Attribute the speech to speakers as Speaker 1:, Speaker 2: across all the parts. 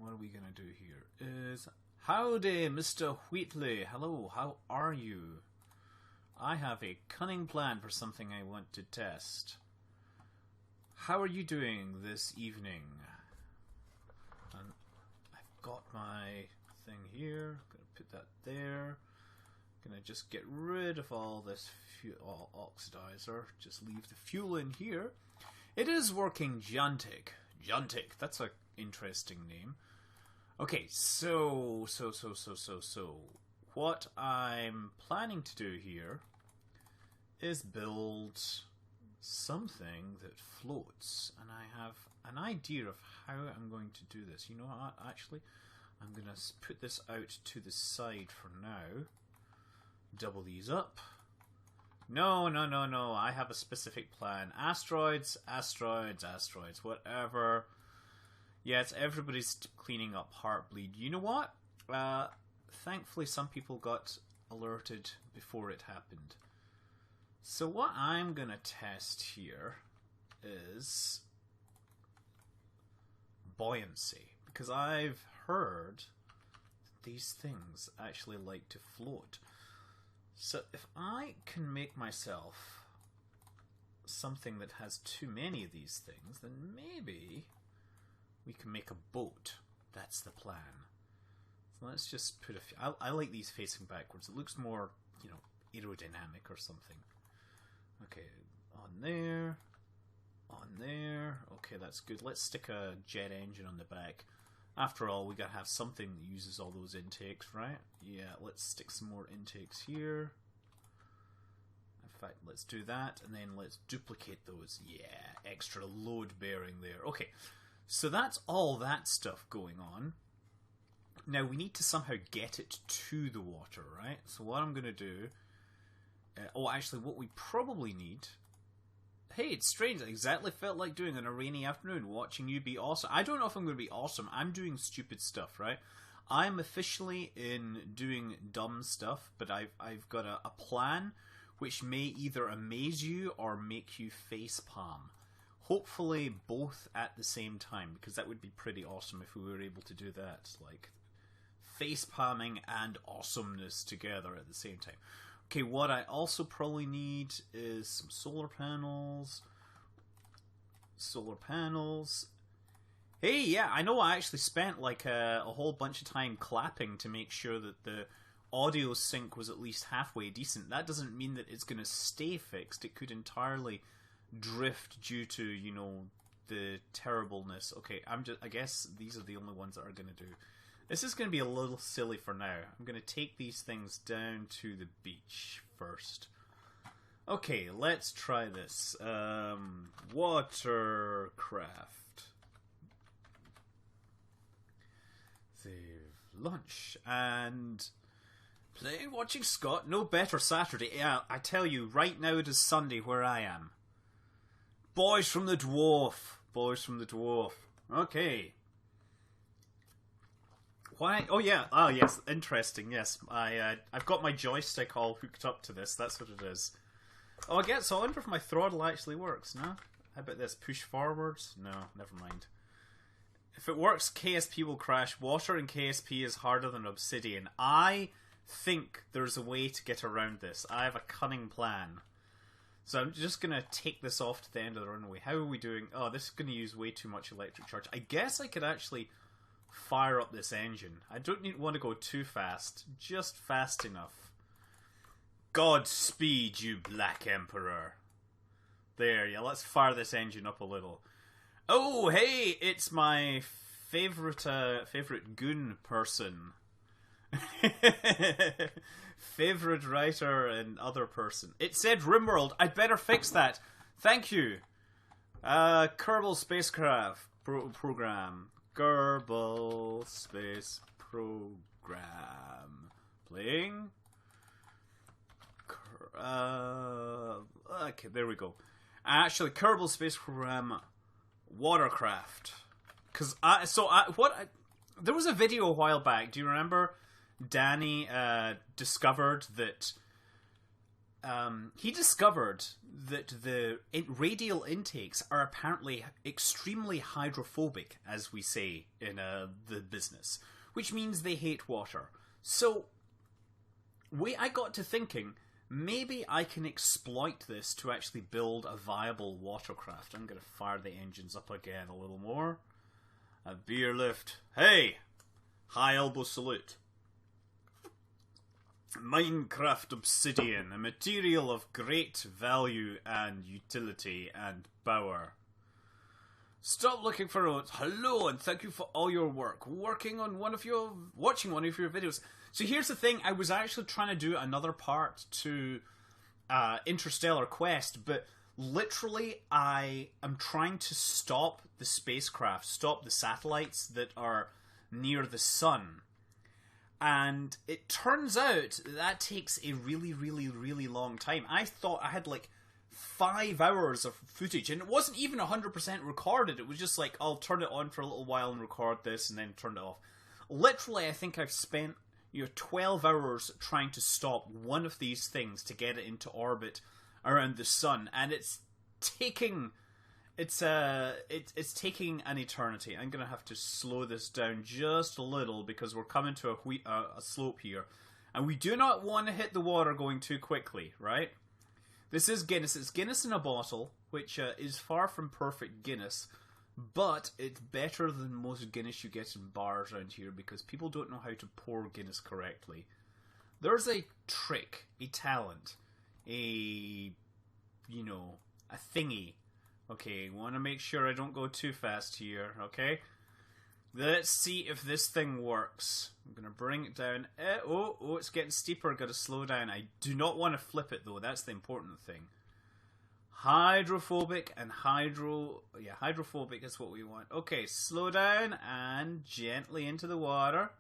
Speaker 1: what are we gonna do here is... Howdy, Mr. Wheatley. Hello, how are you? I have a cunning plan for something I want to test. How are you doing this evening? And I've got my thing here. I'm gonna put that there. Gonna just get rid of all this oxidizer. Just leave the fuel in here. It is working Jantic. Jantic, that's an interesting name. Okay, so what I'm planning to do here is build something that floats, and I have an idea of how I'm going to do this. You know what, actually, I'm going to put this out to the side for now. Double these up. No, I have a specific plan. Asteroids, whatever. Yeah, it's everybody's cleaning up Heartbleed. You know what? Thankfully, some people got alerted before it happened. So what I'm going to test here is buoyancy. Because I've heard that these things actually like to float. So if I can make myself something that has too many of these things, then maybe we can make a boat. That's the plan. So let's just put a few... I like these facing backwards. It looks more, you know, aerodynamic or something. Okay, on there. Okay, that's good. Let's stick a jet engine on the back. After all, we gotta have something that uses all those intakes, right? Yeah, let's stick some more intakes here. In fact, let's do that, and then let's duplicate those. Yeah, extra load bearing there. Okay, so that's all that stuff going on. Now, we need to somehow get it to the water, right? So what I'm gonna do... actually, what we probably need... Hey, it's strange. I exactly felt like doing on a rainy afternoon, watching you be awesome. I don't know if I'm going to be awesome. I'm doing stupid stuff, right? I'm officially in doing dumb stuff, but I've got a plan which may either amaze you or make you facepalm. Hopefully both at the same time, because that would be pretty awesome if we were able to do that. Like, facepalming and awesomeness together at the same time. Okay, what I also probably need is some solar panels. Hey, yeah, I know I actually spent like a whole bunch of time clapping to make sure that the audio sync was at least halfway decent. That doesn't mean that it's going to stay fixed. It could entirely drift due to, you know, the terribleness. Okay, I guess these are the only ones that are going to do. This is going to be a little silly for now. I'm going to take these things down to the beach first. Okay, let's try this. Watercraft. Save lunch. And playing, watching Scott. No better Saturday. Yeah, I tell you, right now it is Sunday where I am. Boys from the Dwarf. Okay. Why? Oh yeah. Oh yes. Interesting. Yes. I've got my joystick all hooked up to this. That's what it is. Oh, I wonder if my throttle actually works. No. How about this? Push forwards? No. Never mind. If it works, KSP will crash. Water in KSP is harder than Obsidian. I think there's a way to get around this. I have a cunning plan. So I'm just gonna take this off to the end of the runway. How are we doing? Oh, this is gonna use way too much electric charge. I guess I could actually fire up this engine. I don't want to go too fast, just fast enough. Godspeed, you Black Emperor. There, yeah, let's fire this engine up a little. Oh, hey, it's my favorite goon person. Favorite writer and other person. It said RimWorld. I'd better fix that. Thank you. Kerbal spacecraft program. Kerbal space program. Playing. Okay, there we go. Actually, Kerbal space program watercraft. Because there was a video a while back. Do you remember? Danny discovered that he discovered that the radial intakes are apparently extremely hydrophobic, as we say in the business, which means they hate water. So, I got to thinking, maybe I can exploit this to actually build a viable watercraft. I'm going to fire the engines up again a little more. A beer lift. Hey! High elbow salute. Minecraft obsidian, a material of great value and utility and power. Stop looking for roads. Hello, and thank you for all your work. Watching one of your videos. So here's the thing, I was actually trying to do another part to Interstellar Quest, but literally I am trying to stop the spacecraft, stop the satellites that are near the sun. And it turns out that takes a really, really, really long time. I thought I had like 5 hours of footage, and it wasn't even 100% recorded. It was just like, I'll turn it on for a little while and record this and then turn it off. Literally, I think I've spent 12 hours trying to stop one of these things to get it into orbit around the sun, and it's taking taking an eternity. I'm gonna have to slow this down just a little because we're coming to a slope here, and we do not want to hit the water going too quickly, right? This is Guinness. It's Guinness in a bottle, which is far from perfect Guinness, but it's better than most Guinness you get in bars around here because people don't know how to pour Guinness correctly. There's a trick, a talent, a thingy. Okay, want to make sure I don't go too fast here, okay? Let's see if this thing works. I'm going to bring it down. Oh, it's getting steeper. Got to slow down. I do not want to flip it, though. That's the important thing. Hydrophobic and hydrophobic is what we want. Okay, slow down and gently into the water.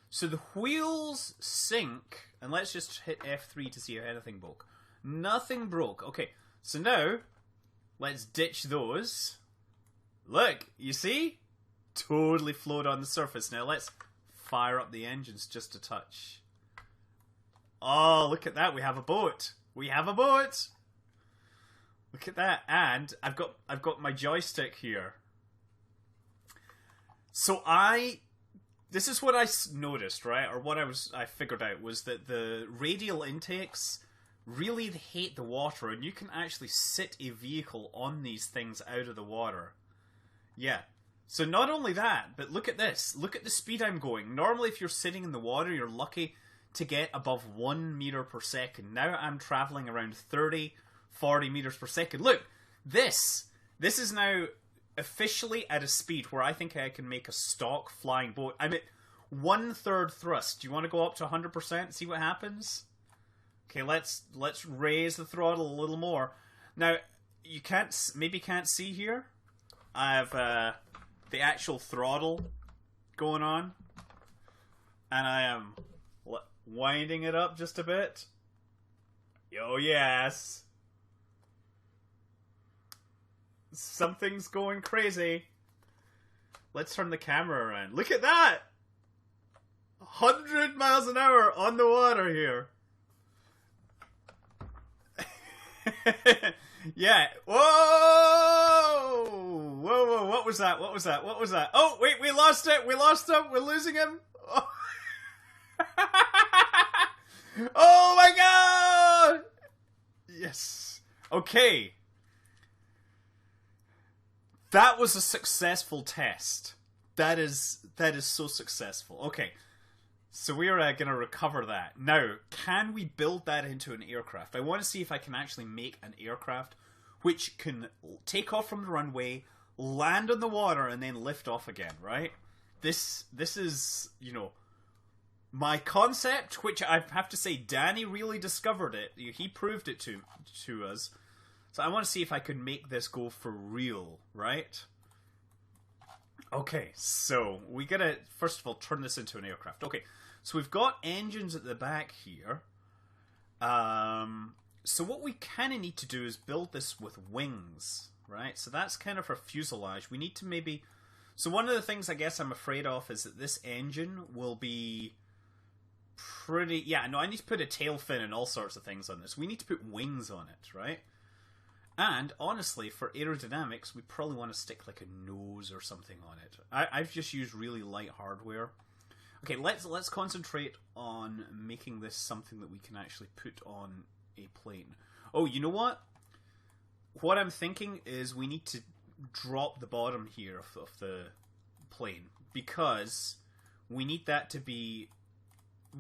Speaker 1: So the wheels sink, and let's just hit F3 to see if anything broke. Nothing broke. Okay, so now let's ditch those. Look, you see? Totally float on the surface. Now let's fire up the engines just a touch. Oh, look at that. We have a boat. We have a boat. Look at that. And I've got my joystick here. So this is what I noticed, right? Or what I figured out was that the radial intakes really hate the water, and you can actually sit a vehicle on these things out of the water. Yeah. So not only that, but look at this. Look at the speed I'm going. Normally if you're sitting in the water, you're lucky to get above 1 meter per second. Now I'm traveling around 30, 40 meters per second. Look, this is now officially at a speed where I think I can make a stock flying boat. I'm at 1/3 thrust. Do you want to go up to 100%? See what happens? Okay, let's raise the throttle a little more. Now, you can't see here. I have the actual throttle going on, and I am winding it up just a bit. Oh yes, something's going crazy. Let's turn the camera around. Look at that! 100 miles an hour on the water here. Yeah. Whoa! Whoa! What was that? Oh, wait, we lost it! We're losing him! Oh, oh my god! Yes. Okay. That was a successful test. That is so successful. Okay. So we are going to recover that. Now, can we build that into an aircraft? I want to see if I can actually make an aircraft which can take off from the runway, land on the water, and then lift off again, right? This is, my concept, which I have to say, Danny really discovered it. He proved it to us. So I want to see if I can make this go for real, right? Okay, so we gotta, first of all, turn this into an aircraft. Okay, so we've got engines at the back here. So what we kind of need to do is build this with wings, right? So that's kind of our fuselage. We need to maybe... So one of the things I guess I'm afraid of is that this engine will be pretty... Yeah, no, I need to put a tail fin and all sorts of things on this. We need to put wings on it, right? And, honestly, for aerodynamics, we probably want to stick, like, a nose or something on it. I've just used really light hardware. Okay, let's concentrate on making this something that we can actually put on a plane. Oh, you know what? What I'm thinking is we need to drop the bottom here of the plane, because we need that to be...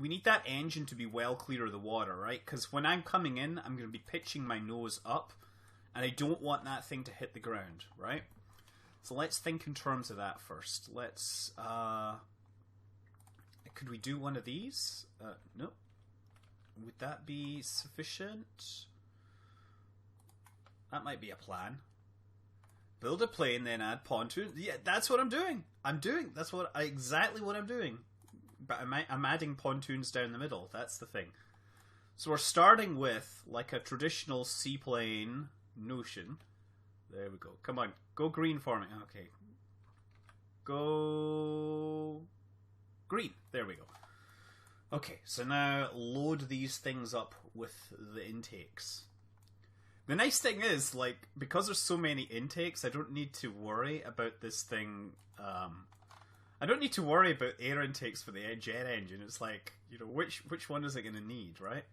Speaker 1: We need that engine to be well clear of the water, right? Because when I'm coming in, I'm going to be pitching my nose up, and I don't want that thing to hit the ground, right? So let's think in terms of that first. Let's... Could we do one of these? No. Would that be sufficient? That might be a plan. Build a plane, then add pontoon. Yeah, that's what I'm doing. That's exactly what I'm doing. But I'm adding pontoons down the middle. That's the thing. So we're starting with like a traditional seaplane notion. There we go. Come on, go green for me. Okay. Go green. There we go. Okay, so now load these things up with the intakes. The nice thing is, like, because there's so many intakes, I don't need to worry about this thing. I don't need to worry about air intakes for the jet engine. It's like, you know, which one is it going to need, right?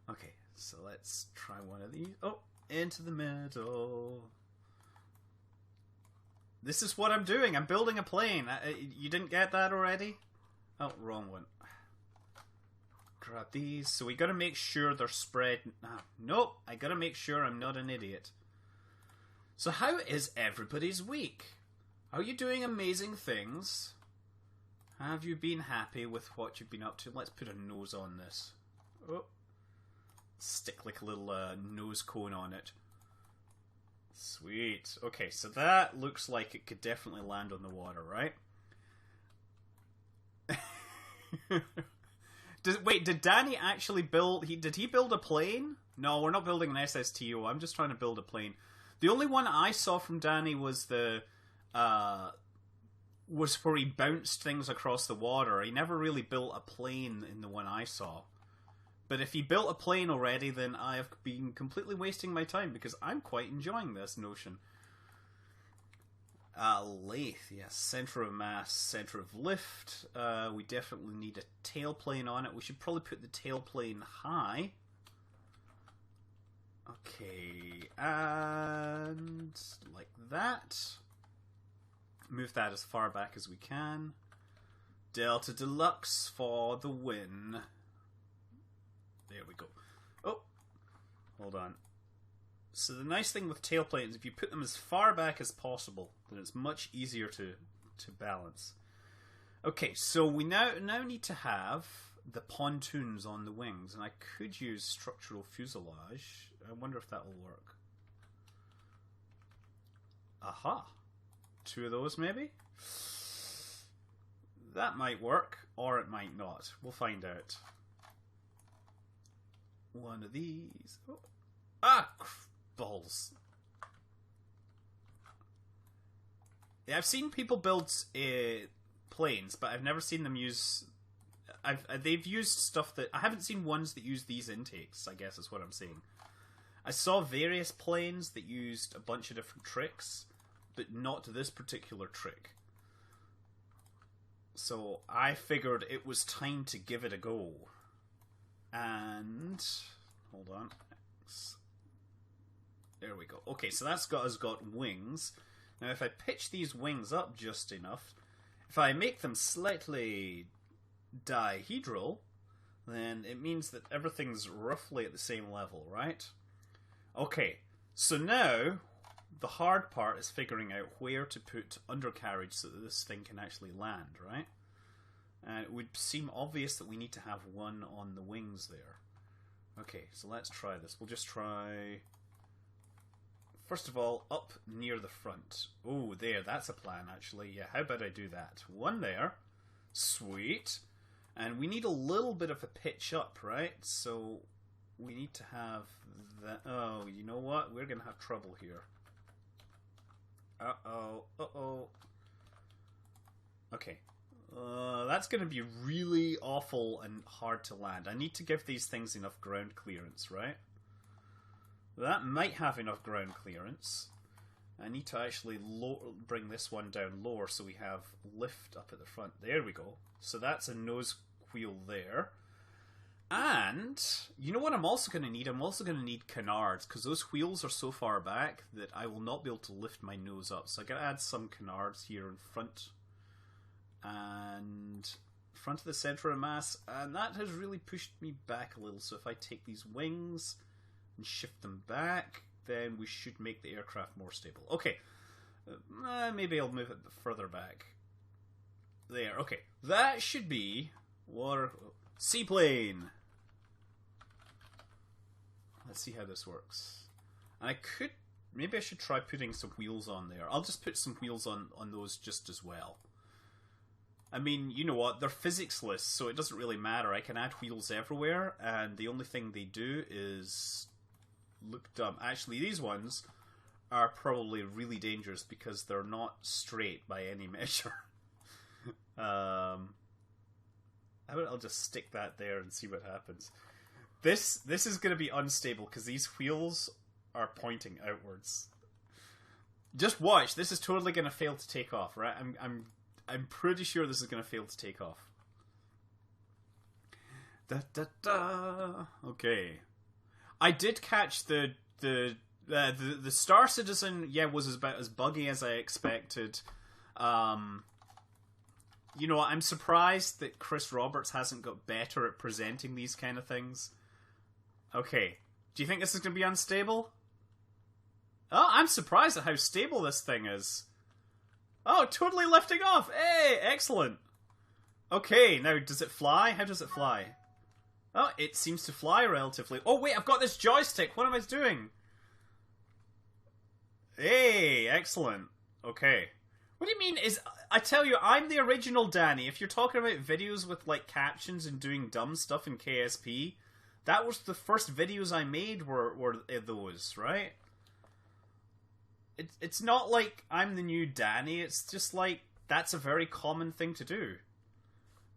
Speaker 1: Okay, so let's try one of these. Oh, into the middle. This is what I'm doing. I'm building a plane. You didn't get that already? Oh, wrong one. Grab these. So we got to make sure they're spread. Nope. I got to make sure I'm not an idiot. So how is everybody's week? Are you doing amazing things? Have you been happy with what you've been up to? Let's put a nose on this. Oh. Stick like a little nose cone on it. Sweet. Okay, so that looks like it could definitely land on the water, right? Wait, did Danny actually build... Did he build a plane? No, we're not building an SSTO. I'm just trying to build a plane. The only one I saw from Danny was the... was where he bounced things across the water. He never really built a plane in the one I saw. But if he built a plane already, then I have been completely wasting my time, because I'm quite enjoying this notion. Lathe, yes. Center of mass, center of lift. We definitely need a tail plane on it. We should probably put the tail plane high. Okay, and like that. Move that as far back as we can. Delta Deluxe for the win. There we go. Oh, hold on. So the nice thing with tailplanes, if you put them as far back as possible, then it's much easier to balance. Okay, so we now need to have the pontoons on the wings, and I could use structural fuselage. I wonder if that will work. Aha! 2 of those, maybe? That might work, or it might not. We'll find out. One of these. Oh. Ah! Balls. Yeah, I've seen people build planes, but I've never seen them use... They've used stuff that... I haven't seen ones that use these intakes, I guess is what I'm saying. I saw various planes that used a bunch of different tricks, but not this particular trick. So I figured it was time to give it a go. And... hold on. There we go. Okay, so that's got wings. Now if I pitch these wings up just enough, if I make them slightly dihedral, then it means that everything's roughly at the same level, right? Okay, so now the hard part is figuring out where to put undercarriage so that this thing can actually land, right? And it would seem obvious that we need to have one on the wings there. Okay, so let's try this. We'll just try... First of all, up near the front. Oh, there, that's a plan, actually. Yeah, how about I do that? One there. Sweet. And we need a little bit of a pitch up, right? So we need to have that. Oh, you know what? We're going to have trouble here. Uh-oh. Uh-oh. Okay. that's going to be really awful and hard to land. I need to give these things enough ground clearance, right? That might have enough ground clearance. I need to actually bring this one down lower so we have lift up at the front. There we go. So that's a nose wheel there. And you know what I'm also going to need? I'm also going to need canards, because those wheels are so far back that I will not be able to lift my nose up. So I got to add some canards here in front and front of the center of mass, and that has really pushed me back a little. So if I take these wings and shift them back, then we should make the aircraft more stable. Okay, maybe I'll move it further back. There, okay. That should be water... Seaplane! Let's see how this works. And I could... Maybe I should try putting some wheels on there. I'll just put some wheels on those just as well. I mean, you know what? They're physics-less, so it doesn't really matter. I can add wheels everywhere, and the only thing they do is... look dumb. Actually, these ones are probably really dangerous because they're not straight by any measure. I'll just stick that there and see what happens. This is going to be unstable because these wheels are pointing outwards. Just watch. This is totally going to fail to take off, right? I'm pretty sure this is going to fail to take off. Da da da. Okay. I did catch the Star Citizen. Yeah, was about as buggy as I expected. You know, I'm surprised that Chris Roberts hasn't got better at presenting these kind of things. Okay, do you think this is going to be unstable? Oh, I'm surprised at how stable this thing is. Oh, totally lifting off. Hey, excellent. Okay, now does it fly? How does it fly? Oh, it seems to fly relatively... Oh, wait, I've got this joystick. What am I doing? Hey, excellent. Okay. What do you mean is... I tell you, I'm the original Danny. If you're talking about videos with, like, captions and doing dumb stuff in KSP, that was the first videos I made were those, right? It's not like I'm the new Danny. It's just like, that's a very common thing to do.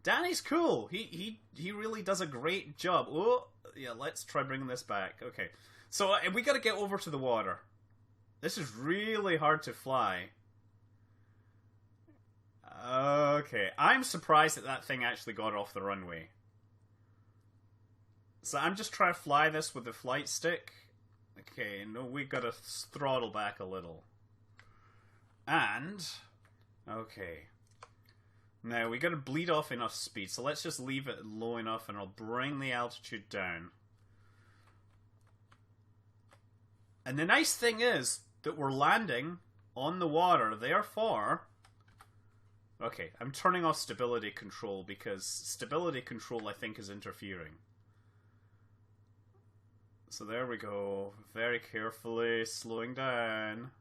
Speaker 1: Danny's cool. He really does a great job. Oh, yeah, let's try bringing this back. Okay. So, we gotta get over to the water. This is really hard to fly. Okay. I'm surprised that thing actually got off the runway. So I'm just trying to fly this with the flight stick. Okay, no, we gotta throttle back a little. And... okay. Now, we gotta bleed off enough speed, so let's just leave it low enough and I'll bring the altitude down. And the nice thing is that we're landing on the water, therefore... okay, I'm turning off stability control because stability control, I think, is interfering. So there we go. Very carefully slowing down.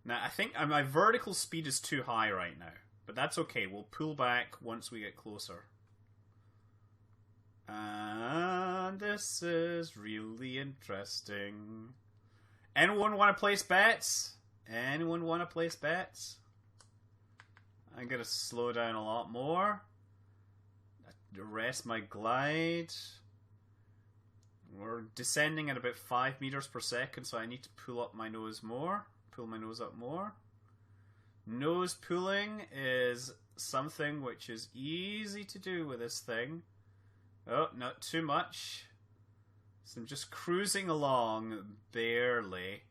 Speaker 1: Now, I think my vertical speed is too high right now. But that's okay. We'll pull back once we get closer. And this is really interesting. Anyone want to place bets? Anyone want to place bets? I'm going to slow down a lot more. Arrest my glide. We're descending at about 5 meters per second, so I need to pull up my nose more. Pull my nose up more. Nose pulling is something which is easy to do with this thing. Oh, not too much. So I'm just cruising along, barely.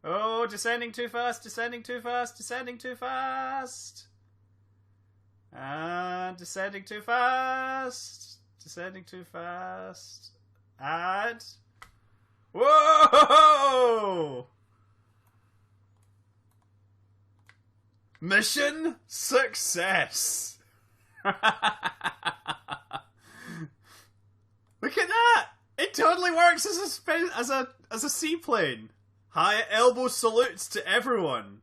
Speaker 1: Oh, descending too fast, descending too fast, descending too fast. And descending too fast. Descending too fast. And... whoa! Mission success! Look at that! It totally works as a seaplane. High elbow salutes to everyone.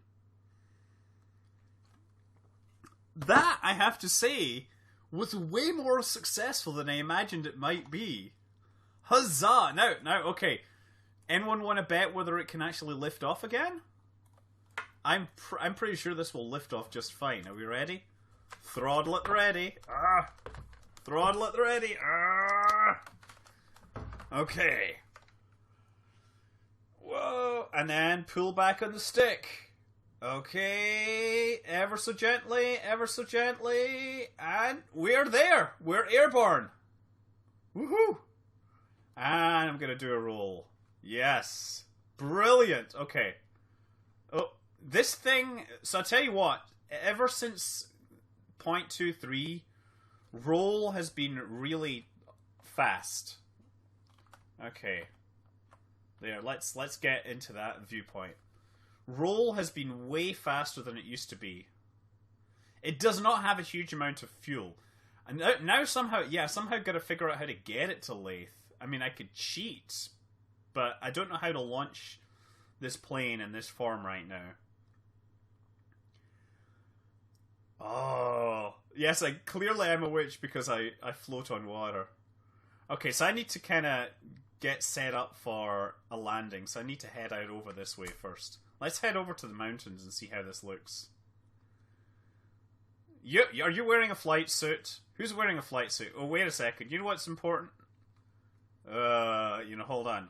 Speaker 1: That, I have to say, was way more successful than I imagined it might be. Huzzah! Now, okay. Anyone want to bet whether it can actually lift off again? I'm pretty sure this will lift off just fine. Are we ready? Throttle it ready. Throttle it ready. Okay. Whoa. And then pull back on the stick. Okay. Ever so gently. Ever so gently. And we're there. We're airborne. Woohoo. And I'm going to do a roll. Yes. Brilliant. Okay. Oh, this thing... So I'll tell you what. Ever since 0.23, roll has been really fast. Okay. There, let's get into that viewpoint. Roll has been way faster than it used to be. It does not have a huge amount of fuel. And now somehow got to figure out how to get it to Lathe. I mean, I could cheat, but I don't know how to launch this plane in this form right now. Oh, yes, clearly I'm a witch because I float on water. Okay, so I need to kind of get set up for a landing, so I need to head out over this way first. Let's head over to the mountains and see how this looks. Are you wearing a flight suit? Who's wearing a flight suit? Oh, wait a second. You know what's important? Hold on.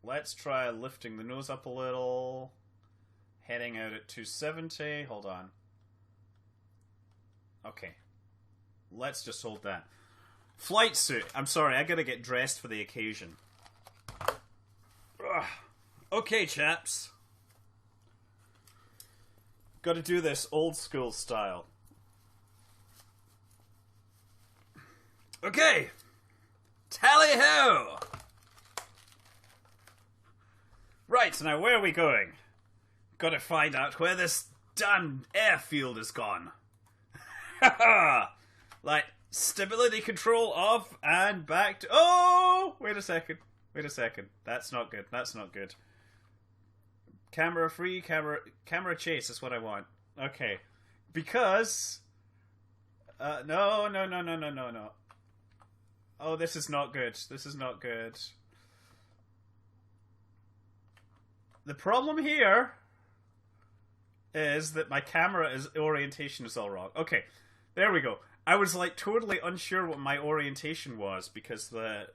Speaker 1: Let's try lifting the nose up a little. Heading out at 270. Hold on. Okay. Let's just hold that. Flight suit. I'm sorry, I gotta get dressed for the occasion. Ugh. Okay, chaps. Gotta do this old school style. Okay. Tally-ho! Right, so now where are we going? Gotta find out where this damn airfield has gone. Like, stability control off and back to... Oh! Wait a second. That's not good. Camera free, camera chase is what I want. Okay. Because... No. Oh, this is not good. The problem here is that my orientation is all wrong. Okay, there we go. I was like totally unsure what my orientation was because the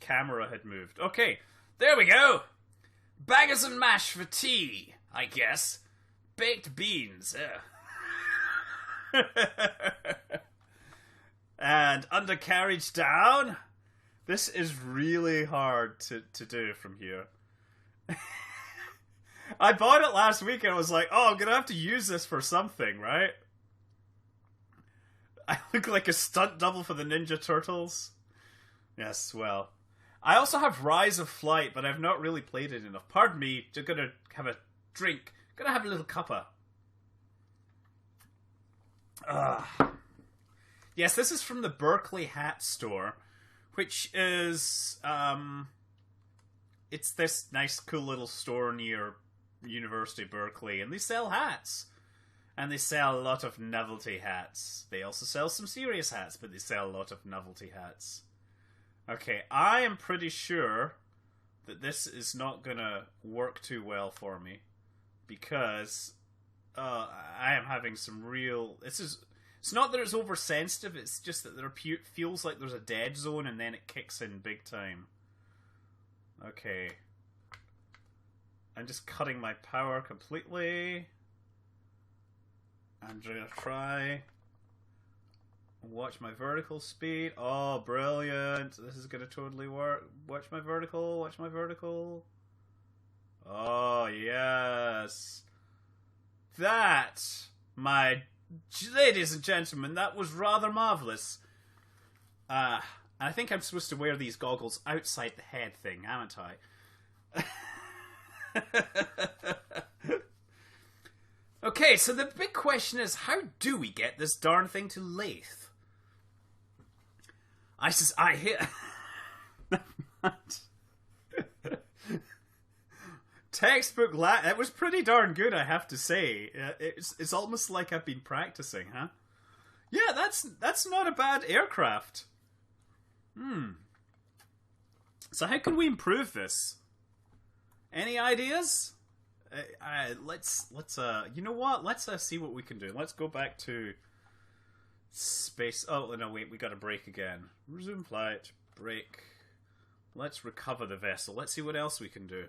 Speaker 1: camera had moved. Okay, there we go. Bangers and mash for tea, I guess. Baked beans. And undercarriage down. This is really hard to do from here. I bought it last week and I was like, oh, I'm gonna have to use this for something, right? I look like a stunt double for the Ninja Turtles. Yes, well. I also have Rise of Flight, but I've not really played it enough. Pardon me, just gonna have a drink. Gonna have a little cuppa. Yes, this is from the Berkeley Hat Store, which is, it's this nice, cool little store near University of Berkeley, and they sell hats. And they sell a lot of novelty hats. They also sell some serious hats, but they sell a lot of novelty hats. Okay, I am pretty sure that this is not gonna work too well for me, because I am having some real... It's not that it's oversensitive, it's just that there feels like there's a dead zone and then it kicks in big time. Okay. I'm just cutting my power completely. I'm gonna try and watch my vertical speed. Oh, brilliant. This is gonna totally work. Watch my vertical. Oh, yes. That, my ladies and gentlemen, that was rather marvellous. I think I'm supposed to wear these goggles outside the head thing, haven't I? Okay, so the big question is, how do we get this darn thing to lathe? I hit... Textbook it was pretty darn good, I have to say. It's almost like I've been practicing, huh? Yeah, that's not a bad aircraft. So how can we improve this? Any ideas? let's you know what? Let's see what we can do. Let's go back to space. Oh no, wait, we got to break again. Resume flight. Break. Let's recover the vessel. Let's see what else we can do.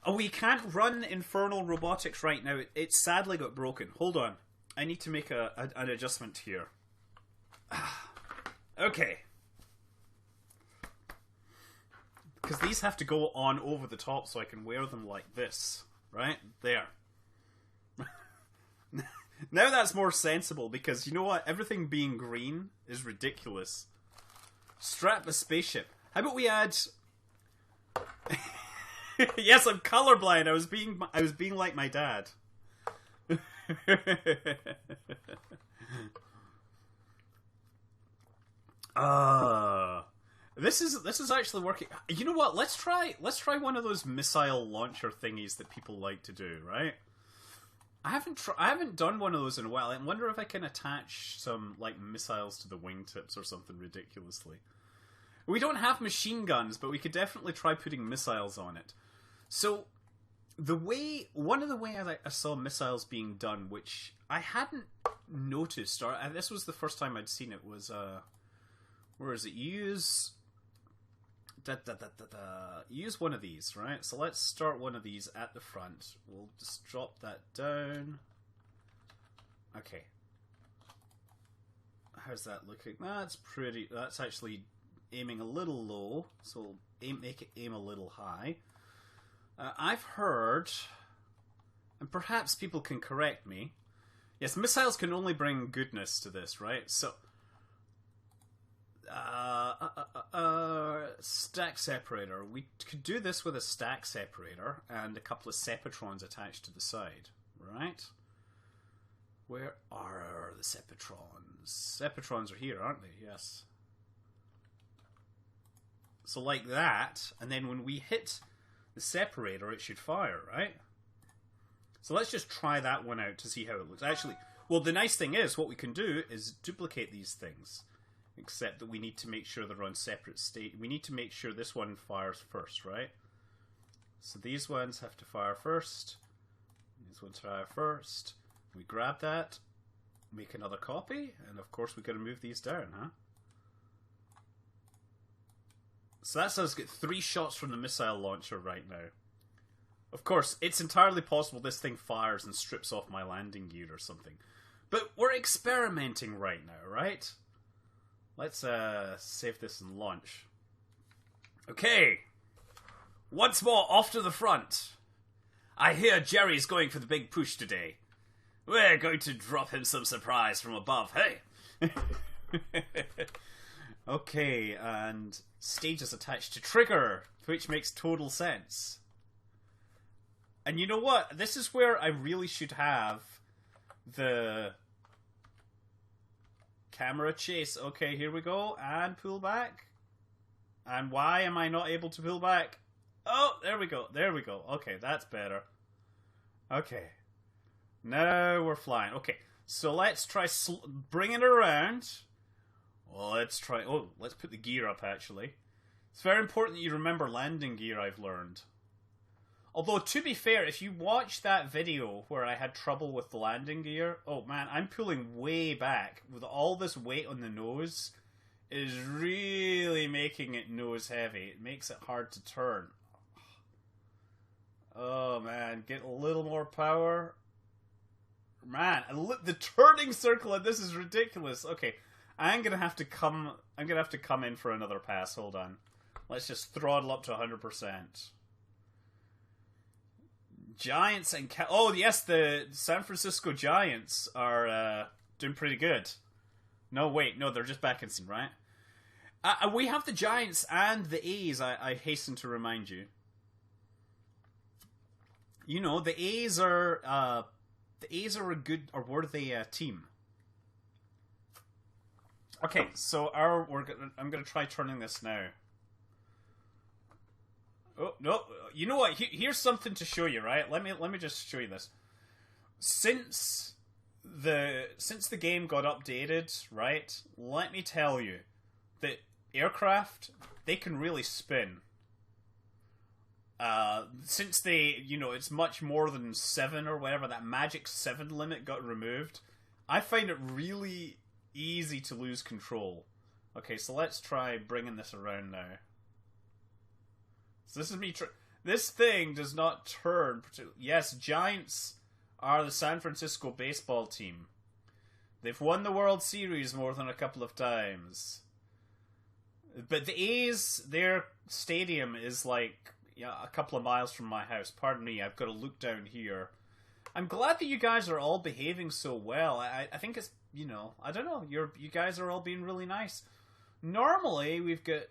Speaker 1: Oh, we can't run Infernal Robotics right now. It sadly got broken. Hold on. I need to make an adjustment here. Okay. Because these have to go on over the top so I can wear them like this. Right? There. Now that's more sensible because you know what? Everything being green is ridiculous. Strap a spaceship. How about we add... Yes, I'm colorblind. I was being like my dad. This is actually working. You know what? Let's try one of those missile launcher thingies that people like to do, right? I haven't done one of those in a while. I wonder if I can attach some like missiles to the wingtips or something ridiculously. We don't have machine guns, but we could definitely try putting missiles on it. So, one of the ways I saw missiles being done, which I hadn't noticed, or this was the first time I'd seen it, was, where is it? Use one of these, right? So let's start one of these at the front. We'll just drop that down. Okay. How's that looking? That's pretty, that's actually aiming a little low, so make it aim a little high. I've heard, and perhaps people can correct me, yes, missiles can only bring goodness to this, right? So, stack separator. We could do this with a stack separator and a couple of sepatrons attached to the side, right? Where are the sepatrons? Sepatrons are here, aren't they? Yes. So like that, and then when we hit the separator, it should fire, right? So let's just try that one out to see how it looks. Actually, well, the nice thing is, what we can do is duplicate these things. Except that we need to make sure they're on separate state. We need to make sure this one fires first, right? So these ones have to fire first. These ones fire first. We grab that, make another copy, and of course we've got to move these down, huh? So that's us get 3 shots from the missile launcher right now. Of course, it's entirely possible this thing fires and strips off my landing gear or something. But we're experimenting right now, right? Let's save this and launch. Okay. Once more, off to the front. I hear Jerry's going for the big push today. We're going to drop him some surprise from above, hey? Okay, and stage is attached to trigger, which makes total sense. And you know what? This is where I really should have the camera chase. Okay, here we go, and pull back. And why am I not able to pull back? Oh, there we go, there we go. Okay, that's better. Okay. Now we're flying. Okay, so let's try bringing it around. Well, let's try... Oh, let's put the gear up, actually. It's very important that you remember landing gear, I've learned. Although, to be fair, if you watch that video where I had trouble with the landing gear... Oh, man, I'm pulling way back. With all this weight on the nose, it is really making it nose heavy. It makes it hard to turn. Oh, man, get a little more power. Man, the turning circle on this is ridiculous. Okay. I'm gonna have to come in for another pass. Hold on. Let's just throttle up to 100%. Giants and oh yes, the San Francisco Giants are doing pretty good. No, wait, no, they're just back in scene, right? We have the Giants and the A's. I hasten to remind you. You know, the A's are a good or worthy team. Okay, so I'm gonna try turning this now. Oh no! You know what? Here's something to show you, right? Let me just show you this. Since the game got updated, right? Let me tell you that aircraft, they can really spin. Since they, it's much more than 7 or whatever, that magic 7 limit got removed, I find it really easy to lose control. Okay, so let's try bringing this around now. So this is me. This thing does not turn. Yes, Giants are the San Francisco baseball team. They've won the World Series more than a couple of times. But the A's, their stadium is like a couple of miles from my house. Pardon me, I've got to look down here. I'm glad that you guys are all behaving so well. I think it's, I don't know, you guys are all being really nice. Normally, we've got,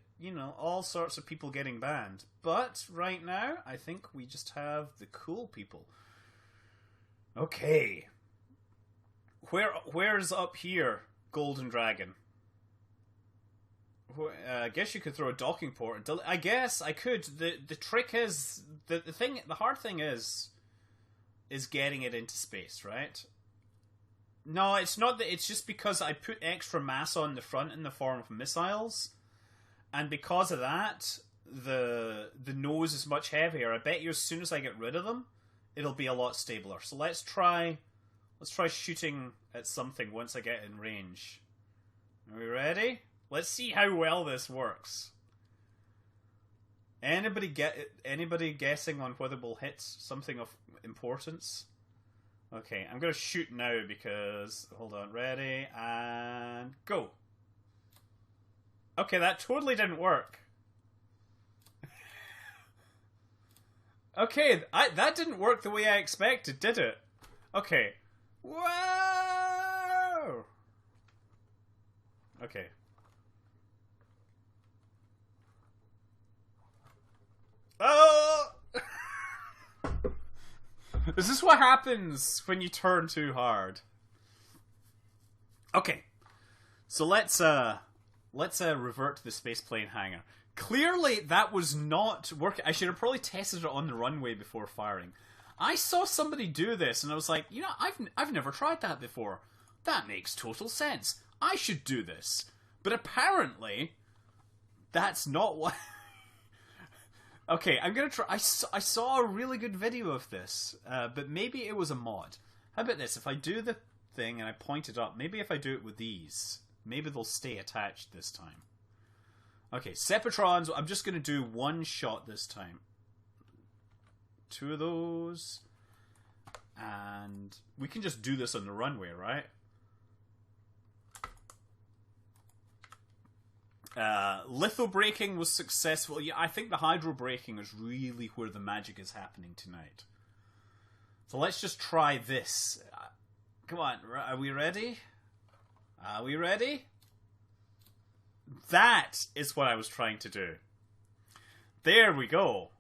Speaker 1: all sorts of people getting banned. But right now, I think we just have the cool people. Okay. Where's up here, Golden Dragon? I guess you could throw a docking port. I guess I could. The trick is the hard thing is getting it into space, right? No, it's not that. It's just because I put extra mass on the front in the form of missiles, and because of that, the nose is much heavier. I bet you as soon as I get rid of them, it'll be a lot stabler. So let's try shooting at something once I get in range. Are we ready? Let's see how well this works. Anybody guessing on whether we'll hit something of importance? Okay, I'm going to shoot now because... Hold on, ready, and go. Okay, that totally didn't work. Okay, that didn't work the way I expected, did it? Okay. Whoa! Okay. Oh! Is this what happens when you turn too hard? Okay. So let's revert to the spaceplane hangar. Clearly that was not working. I should have probably tested it on the runway before firing. I saw somebody do this and I was like, I've never tried that before. That makes total sense. I should do this. But apparently that's not what... Okay, I'm gonna try. I saw a really good video of this, but maybe it was a mod. How about this? If I do the thing and I point it up, maybe if I do it with these, maybe they'll stay attached this time. Okay, Sepatrons, I'm just gonna do one shot this time. 2 of those. And we can just do this on the runway, right? Litho braking was successful. Yeah, I think the hydro braking is really where the magic is happening tonight. So let's just try this. Come on, are we ready? Are we ready? That is what I was trying to do. There we go.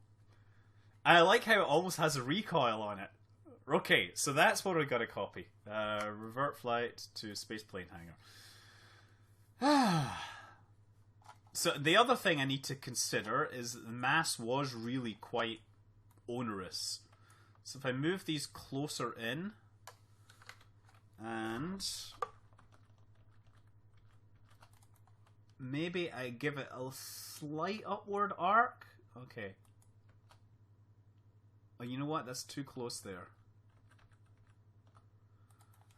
Speaker 1: I like how it almost has a recoil on it. Okay, so that's what we got to copy. Revert flight to spaceplane hangar. So the other thing I need to consider is that the mass was really quite onerous. So if I move these closer in, and maybe I give it a slight upward arc. Okay. Oh, you know what? That's too close there.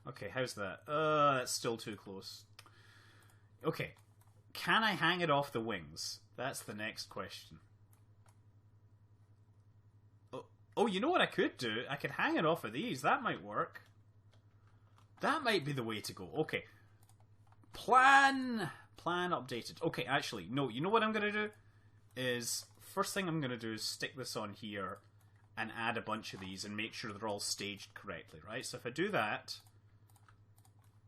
Speaker 1: Okay, how's that? That's still too close. Okay. Can I hang it off the wings? That's the next question. Oh, you know what I could do? I could hang it off of these. That might work. That might be the way to go. Okay. Plan updated. Okay, actually, no. You know what I'm going to do? Is, first thing I'm going to do is stick this on here and add a bunch of these and make sure they're all staged correctly, right? So if I do that...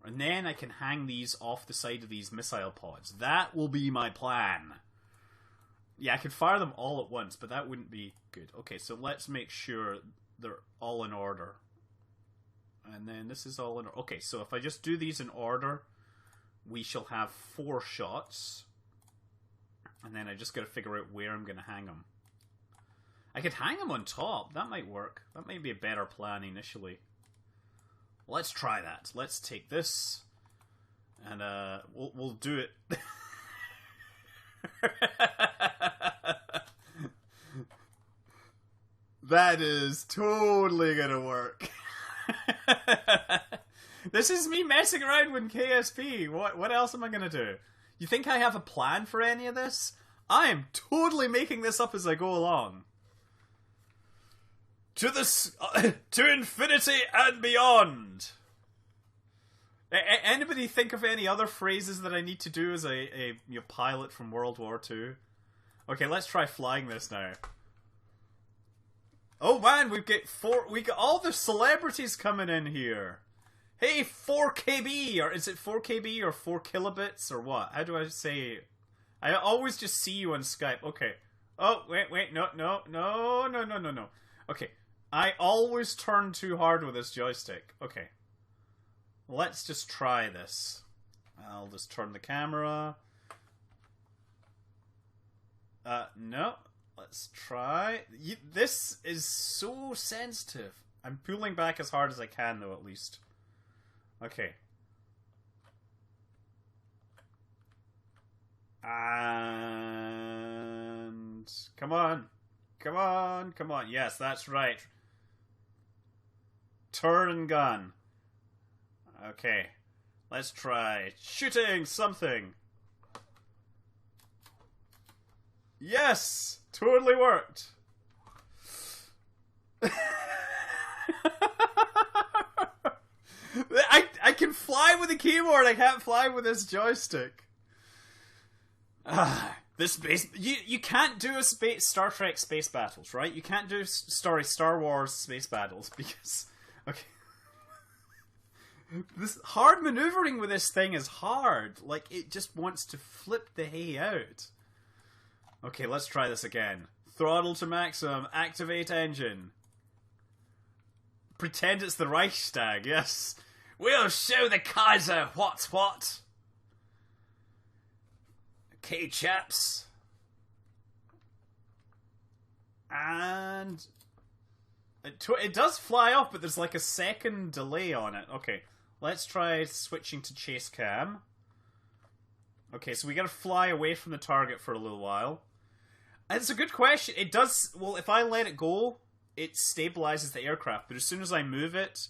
Speaker 1: And then I can hang these off the side of these missile pods. That will be my plan. Yeah, I could fire them all at once, but that wouldn't be good. Okay, so let's make sure they're all in order. And then this is all in order. Okay, so if I just do these in order, we shall have 4 shots. And then I just got to figure out where I'm going to hang them. I could hang them on top. That might work. That might be a better plan initially. Let's try that. Let's take this, and we'll do it. That is totally gonna work. This is me messing around with KSP. What else am I gonna do? You think I have a plan for any of this? I am totally making this up as I go along. To infinity and beyond. Anybody think of any other phrases that I need to do as a pilot from World War II? Okay, let's try flying this now. Oh man, we got all the celebrities coming in here. Hey, 4KB, or is it 4KB or 4 kilobits or what? How do I say it? I always just see you on Skype. Okay. Oh, wait, no. Okay, I always turn too hard with this joystick. Okay. Let's just try this. I'll just turn the camera. No. Let's try. This is so sensitive. I'm pulling back as hard as I can, though, at least. Okay. And... Come on. Yes, that's right. Turn and gun. Okay. Let's try shooting something. Yes! Totally worked. I can fly with the keyboard. I can't fly with this joystick. This space. You can't do Star Trek space battles, right? You can't do Star Wars space battles because okay. This hard maneuvering with this thing is hard. Like it just wants to flip the hay out. Okay, let's try this again. Throttle to maximum. Activate engine. Pretend it's the Reichstag, yes. We'll show the Kaiser what's what. Okay, chaps. And... It does fly off, but there's like a second delay on it. Okay, let's try switching to chase cam. Okay, so we gotta fly away from the target for a little while. It's a good question. It does... Well, if I let it go, it stabilizes the aircraft. But as soon as I move it,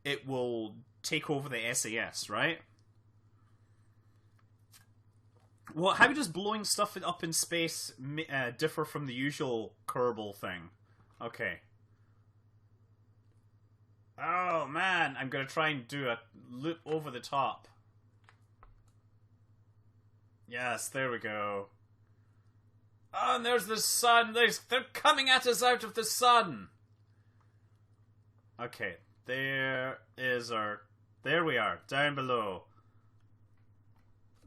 Speaker 1: it will take over the SAS, right? Well, how does blowing stuff up in space differ from the usual Kerbal thing? Okay. Oh, man. I'm going to try and do a loop over the top. Yes, there we go. Oh, and there's the sun. They're coming at us out of the sun. Okay, there is our... There we are, down below.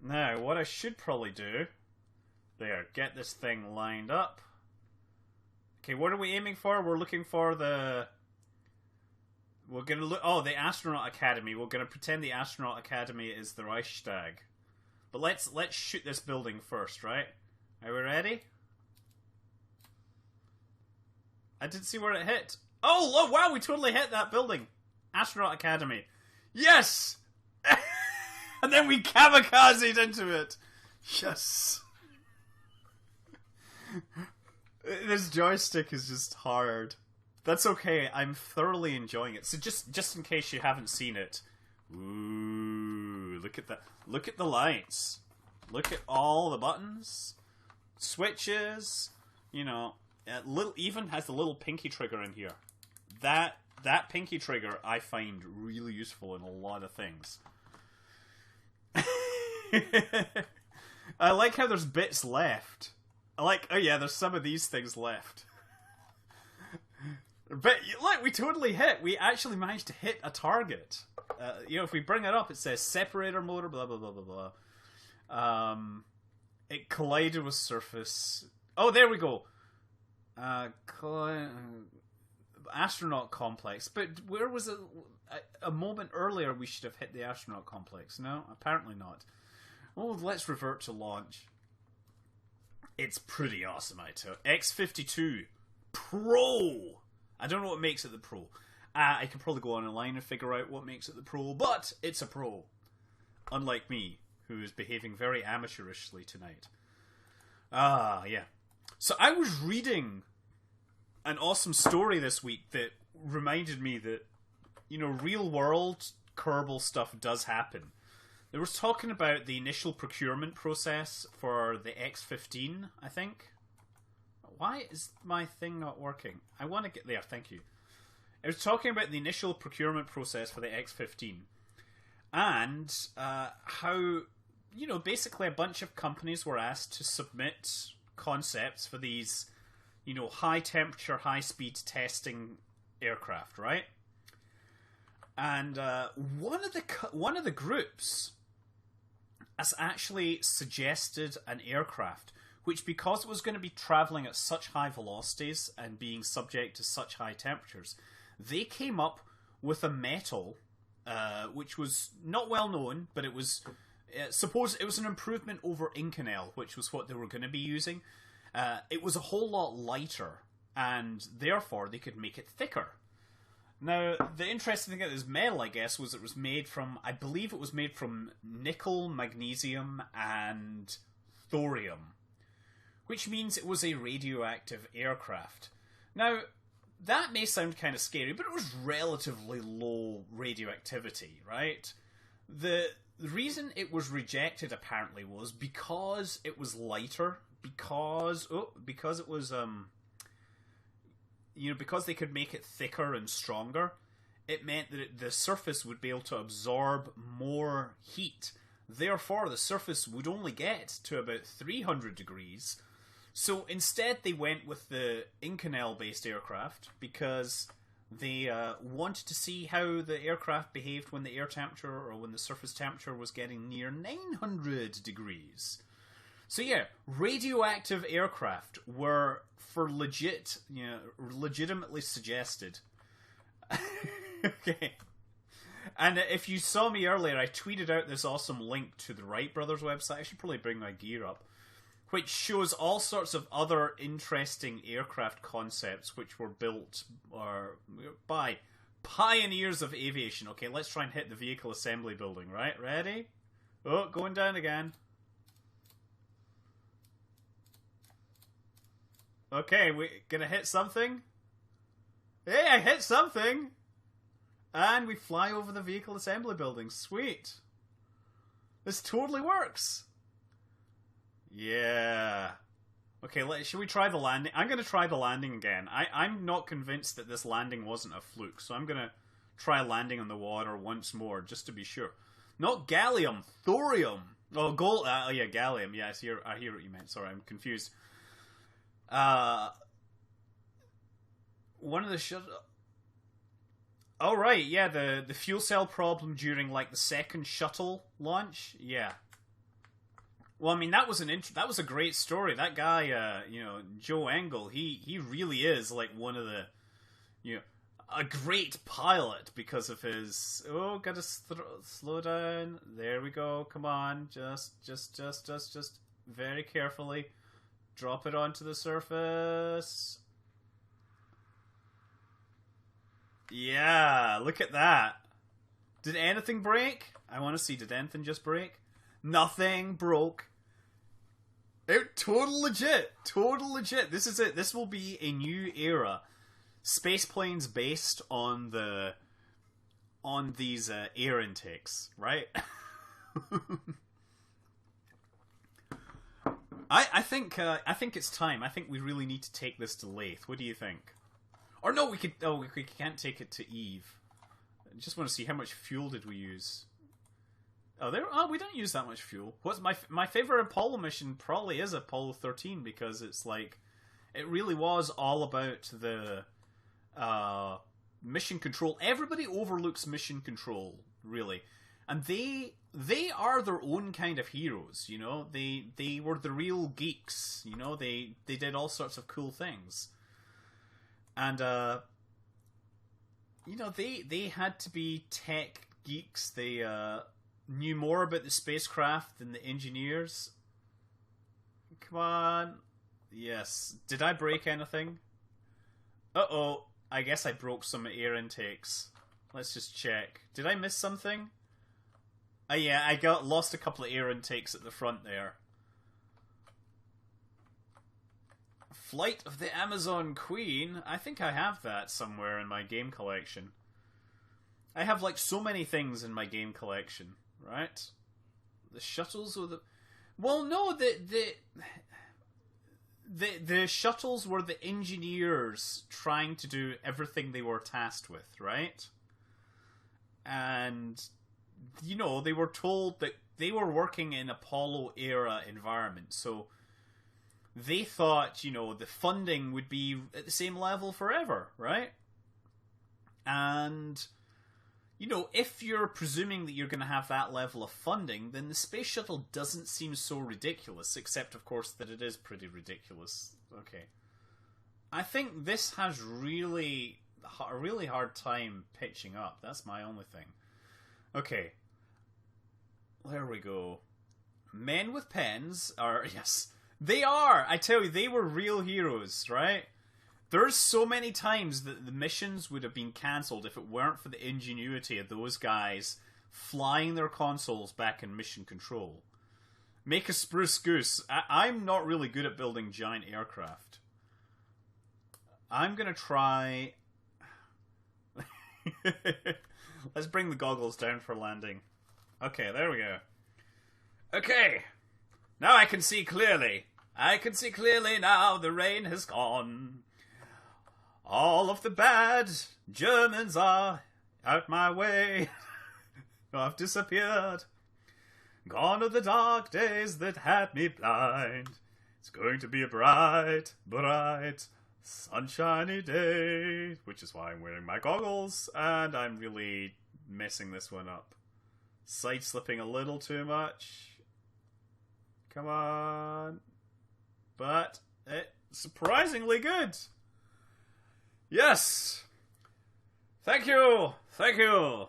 Speaker 1: Now, what I should probably do... There, get this thing lined up. Okay, what are we aiming for? We're looking for the... We're gonna look... Oh, the Astronaut Academy. We're gonna pretend the Astronaut Academy is the Reichstag. But let's shoot this building first, right? Are we ready? I didn't see where it hit. Oh, look, wow, we totally hit that building. Astronaut Academy. Yes! And then we kamikazed into it. Yes. This joystick is just hard. That's okay, I'm thoroughly enjoying it. So just in case you haven't seen it. Ooh, look at that. Look at the lights. Look at all the buttons. Switches. You know, even has the little pinky trigger in here. That pinky trigger I find really useful in a lot of things. I like how there's bits left. I like, oh yeah, there's some of these things left. But look, we totally hit. We actually managed to hit a target. You know, if we bring it up, it says separator motor, blah blah blah blah blah. It collided with surface. Oh, there we go. Astronaut complex. But where was it? A moment earlier, we should have hit the astronaut complex. No, apparently not. Oh, let's revert to launch. It's pretty awesome, I tell you. X-52 Pro. I don't know what makes it the Pro. I could probably go online and figure out what makes it the Pro, but it's a Pro. Unlike me, who is behaving very amateurishly tonight. Yeah. So I was reading an awesome story this week that reminded me that, you know, real world Kerbal stuff does happen. They were talking about the initial procurement process for the X15, I think. Why is my thing not working? I want to get there, thank you. I was talking about the initial procurement process for the X15. And how, you know, basically a bunch of companies were asked to submit concepts for these, you know, high temperature, high speed testing aircraft, right? And one of the groups has actually suggested an aircraft which, because it was going to be traveling at such high velocities and being subject to such high temperatures, they came up with a metal which was not well known, but it was suppose it was an improvement over Inconel, which was what they were going to be using. It was a whole lot lighter, and therefore they could make it thicker. Now, the interesting thing about this metal, I guess, was it was made from, I believe it was made from nickel, magnesium, and thorium, which means it was a radioactive aircraft. Now, that may sound kind of scary, but it was relatively low radioactivity, right? The reason it was rejected, apparently, was because it was lighter, because it was, you know, because they could make it thicker and stronger, it meant that the surface would be able to absorb more heat. Therefore, the surface would only get to about 300 degrees. So instead, they went with the Inconel-based aircraft because they wanted to see how the aircraft behaved when the air temperature or when the surface temperature was getting near 900 degrees. So yeah, radioactive aircraft were for legitimately suggested. Okay. And if you saw me earlier, I tweeted out this awesome link to the Wright Brothers website. I should probably bring my gear up. Which shows all sorts of other interesting aircraft concepts which were built by pioneers of aviation. Okay, let's try and hit the vehicle assembly building, right? Ready? Oh, going down again. Okay, we gonna hit something? Hey, I hit something! And we fly over the vehicle assembly building. Sweet. This totally works. Yeah. Okay, should we try the landing? I'm going to try the landing again. I'm not convinced that this landing wasn't a fluke, so I'm going to try landing on the water once more, just to be sure. Not gallium, thorium. Oh, gold. Oh, yeah, gallium. Yeah, I hear what you meant. Sorry, I'm confused. One of the oh, right, yeah, the fuel cell problem during, like, the second shuttle launch. Yeah. Well, I mean, that was a great story. That guy, you know, Joe Engel, he really is, like, one of the, you know, a great pilot because of his, oh, gotta slow down. There we go. Come on. Just very carefully drop it onto the surface. Yeah, look at that. Did anything break? I want to see, did anything just break? Nothing broke. Total legit. Total legit. This is it. This will be a new era. Space planes based on these air intakes, right? I think it's time. I think we really need to take this to Lathe. What do you think? Or no, we could. Oh, we can't take it to Eve. I just want to see how much fuel did we use. Oh, we don't use that much fuel. What's my favorite Apollo mission? Probably is Apollo 13 because it's like it really was all about the mission control. Everybody overlooks mission control, really, and they are their own kind of heroes. You know, they were the real geeks. You know, they did all sorts of cool things, and you know, they had to be tech geeks. They knew more about the spacecraft than the engineers. Come on. Yes. Did I break anything? Uh-oh. I guess I broke some air intakes. Let's just check. Did I miss something? Yeah, I lost a couple of air intakes at the front there. Flight of the Amazon Queen. I think I have that somewhere in my game collection. I have like so many things in my game collection, right? The shuttles or the... Well, no, the shuttles were the engineers trying to do everything they were tasked with, right? And, you know, they were told that they were working in Apollo-era environment, so they thought, you know, the funding would be at the same level forever, right? And, you know, if you're presuming that you're going to have that level of funding, then the space shuttle doesn't seem so ridiculous, except, of course, that it is pretty ridiculous. Okay. I think this has a really hard time pitching up. That's my only thing. Okay. There we go. Men with pens are... Yes, they are! I tell you, they were real heroes, right? There's so many times that the missions would have been cancelled if it weren't for the ingenuity of those guys flying their consoles back in mission control. Make a spruce goose. I'm not really good at building giant aircraft. I'm gonna try... Let's bring the goggles down for landing. Okay, there we go. Okay, now I can see clearly. I can see clearly now, the rain has gone. All of the bad Germans are out my way. I've disappeared. Gone are the dark days that had me blind. It's going to be a bright, bright, sunshiny day. Which is why I'm wearing my goggles, and I'm really messing this one up. Side-slipping a little too much. Come on. But it's surprisingly good. Yes! Thank you! Thank you!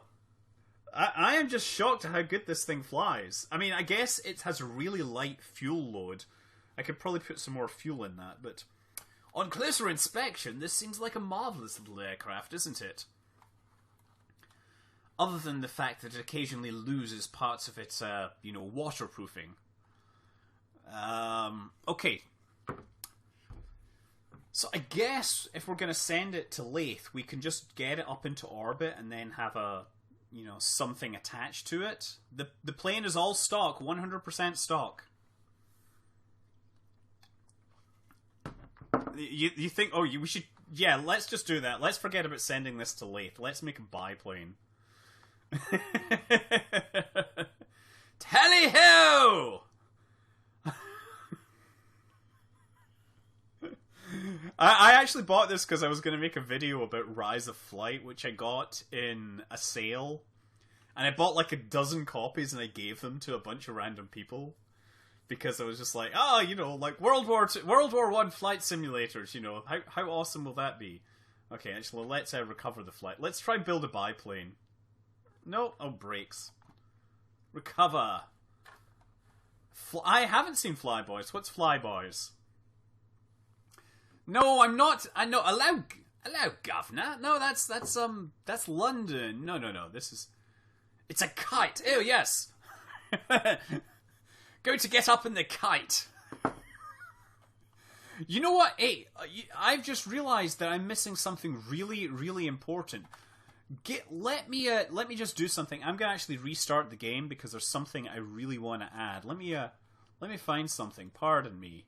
Speaker 1: I am just shocked at how good this thing flies. I mean, I guess it has a really light fuel load. I could probably put some more fuel in that, but... On closer inspection, this seems like a marvellous little aircraft, isn't it? Other than the fact that it occasionally loses parts of its, you know, waterproofing. Okay. So I guess if we're going to send it to Lathe, we can just get it up into orbit and then have a, you know, something attached to it. The plane is all stock, 100% stock. You think, oh, we should, yeah, let's just do that. Let's forget about sending this to Lathe. Let's make a biplane. Tally-ho! I actually bought this because I was going to make a video about Rise of Flight, which I got in a sale. And I bought like a dozen copies and I gave them to a bunch of random people. Because I was just like, oh, you know, like World War I flight simulators, you know, how awesome will that be? Okay, actually, let's recover the flight. Let's try and build a biplane. No, oh, brakes. Recover. I haven't seen Flyboys. What's Flyboys? No, I'm not. I know. Allow, governor. No, that's London. No. This is. It's a kite. Oh yes. Going to get up in the kite. You know what? Hey, I've just realized that I'm missing something really, really important. Let me just do something. I'm gonna actually restart the game because there's something I really want to add. Let me find something. Pardon me.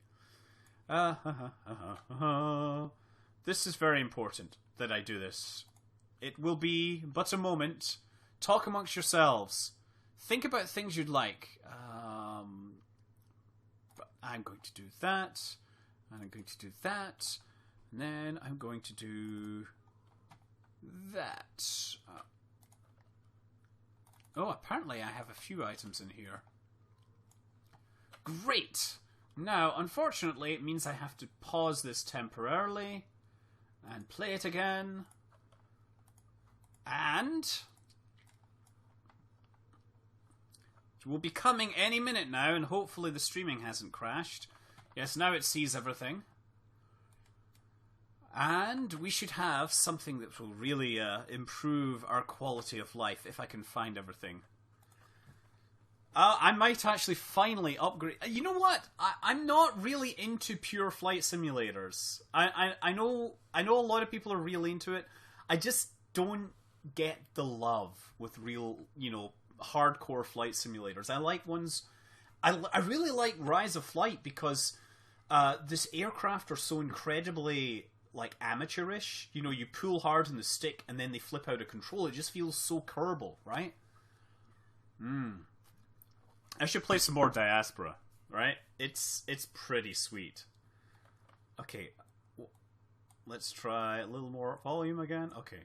Speaker 1: This is very important that I do this. It will be but a moment. Talk amongst yourselves. Think about things you'd like. I'm going to do that. And I'm going to do that. And then I'm going to do that. Oh, apparently I have a few items in here. Great! Now, unfortunately, it means I have to pause this temporarily and play it again. And it will be coming any minute now, and hopefully the streaming hasn't crashed. Yes, now it sees everything. And we should have something that will really improve our quality of life, if I can find everything. I might actually finally upgrade. You know what? I'm not really into pure flight simulators. I know a lot of people are really into it. I just don't get the love with real, hardcore flight simulators. I like ones. I really like Rise of Flight because this aircraft are so incredibly like amateurish. You pull hard on the stick and then they flip out of control. It just feels so Kerbal, right? I should play some more Diaspora, right? It's pretty sweet. Okay, let's try a little more volume again. Okay.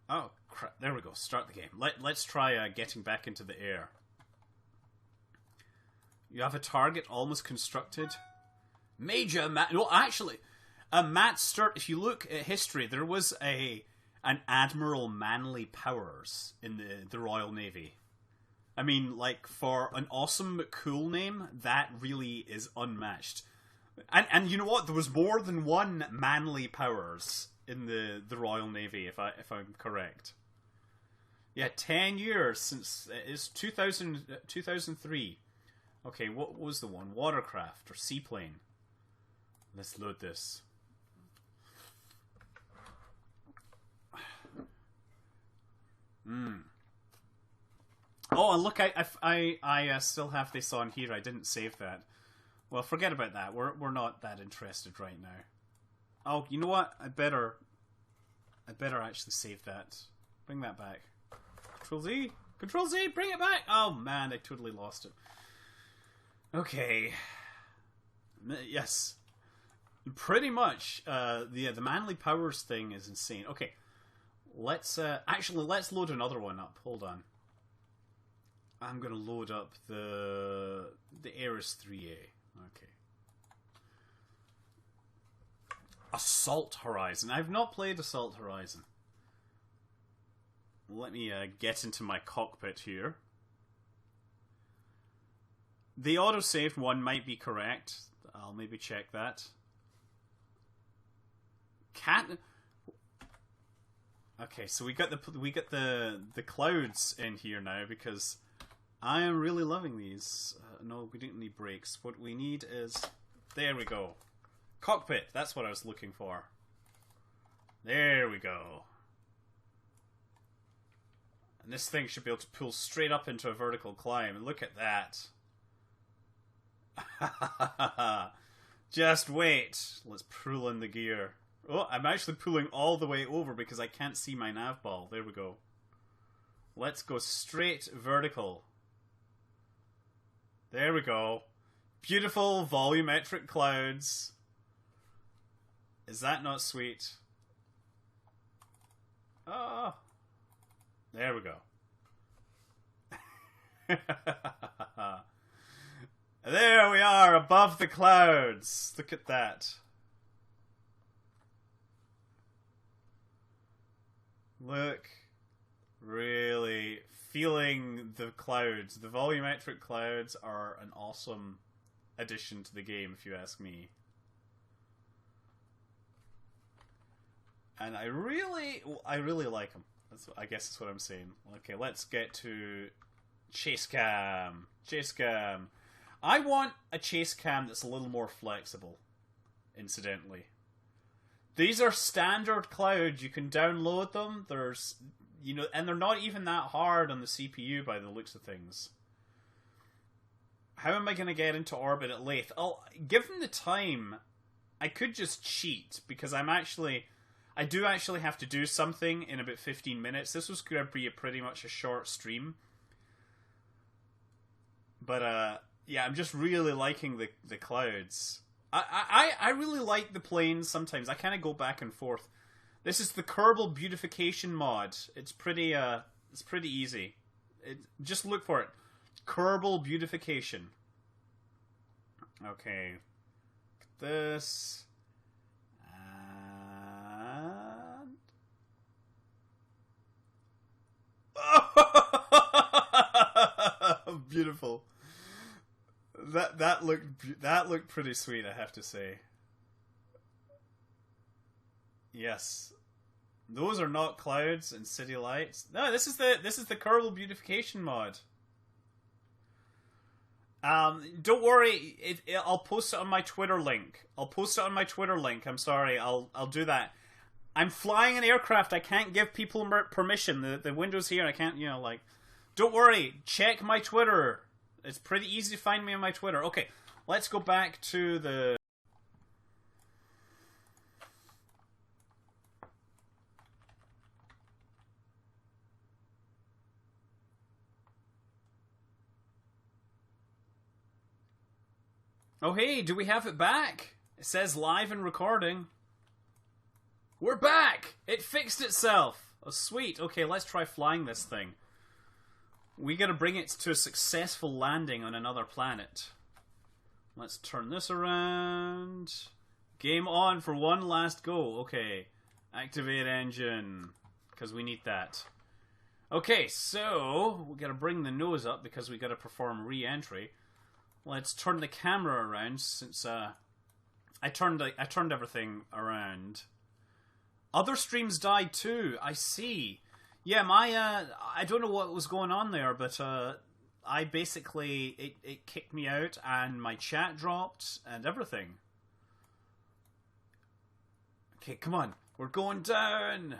Speaker 1: Oh crap! There we go. Start the game. Let's try getting back into the air. You have a target almost constructed. Major Matt. No, actually, Matt Sturt. If you look at history, there was an Admiral Manly Powers in the Royal Navy. I mean, like, for an awesome but cool name, that really is unmatched. And you know what? There was more than one Manly Powers in the Royal Navy, if I'm correct. Yeah, 10 years since it's 2003. Okay, what was the one? Watercraft or Seaplane? Let's load this. Oh, and look, I still have this on here. I didn't save that. Well, forget about that. We're not that interested right now. Oh, you know what? I better actually save that. Bring that back. Control Z. Control Z. Bring it back. Oh man, I totally lost it. Okay. Yes. Pretty much. The Manly Powers thing is insane. Okay. Let's load another one up. Hold on. I'm gonna load up the Ares 3A. Okay. Assault Horizon. I've not played Assault Horizon. Let me get into my cockpit here. The autosaved one might be correct. I'll maybe check that. Okay, so we got the clouds in here now because I am really loving these. No, we don't need brakes. What we need is... There we go. Cockpit. That's what I was looking for. There we go. And this thing should be able to pull straight up into a vertical climb. And look at that. Just wait. Let's pull in the gear. Oh, I'm actually pulling all the way over because I can't see my nav ball. There we go. Let's go straight vertical. There we go. Beautiful volumetric clouds. Is that not sweet? Oh. There we go. There we are above the clouds. Look at that. Look. Really feeling the clouds. The volumetric clouds are an awesome addition to the game, if you ask me. And I really like them. I guess that's what I'm saying. Okay, let's get to chase cam. Chase cam. I want a chase cam that's a little more flexible, incidentally. These are standard clouds. You can download them. There's, and they're not even that hard on the CPU by the looks of things. How am I going to get into orbit at Lathe? Oh, given the time, I could just cheat because I do actually have to do something in about 15 minutes. This was going to be pretty much a short stream. But, yeah, I'm just really liking the clouds. I really like the planes sometimes. I kind of go back and forth. This is the Kerbal beautification mod. It's pretty easy. Just look for it. Kerbal beautification. Okay. This. And... Beautiful. That looked pretty sweet, I have to say. Yes. Those are not clouds and city lights. No, this is the Kerbal beautification mod. Don't worry. I'll post it on my Twitter link. I'm sorry. I'll do that. I'm flying an aircraft. I can't give people permission. The window's here. I can't, like... Don't worry. Check my Twitter. It's pretty easy to find me on my Twitter. Okay, let's go back to the... Oh, hey, do we have it back? It says live and recording. We're back! It fixed itself! Oh, sweet. Okay, let's try flying this thing. We gotta bring it to a successful landing on another planet. Let's turn this around. Game on for one last go. Okay. Activate engine. Because we need that. Okay, so we gotta bring the nose up because we gotta perform re-entry. Let's turn the camera around since I turned everything around. Other streams died too. I see. Yeah, my I don't know what was going on there, but I basically it kicked me out and my chat dropped and everything. Okay, come on. We're going down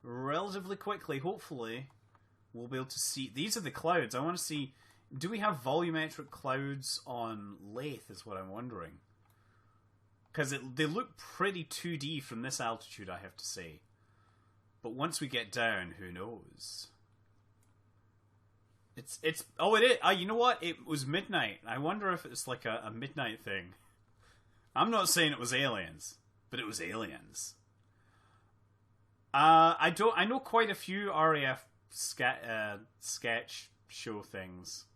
Speaker 1: relatively quickly. Hopefully, we'll be able to see. These are the clouds. I want to see. Do we have volumetric clouds on Lathe is what I'm wondering. Because they look pretty 2D from this altitude, I have to say. But once we get down, who knows? Oh, it is. You know what? It was midnight. I wonder if it's like a midnight thing. I'm not saying it was aliens, but it was aliens. I know quite a few RAF sketch show things.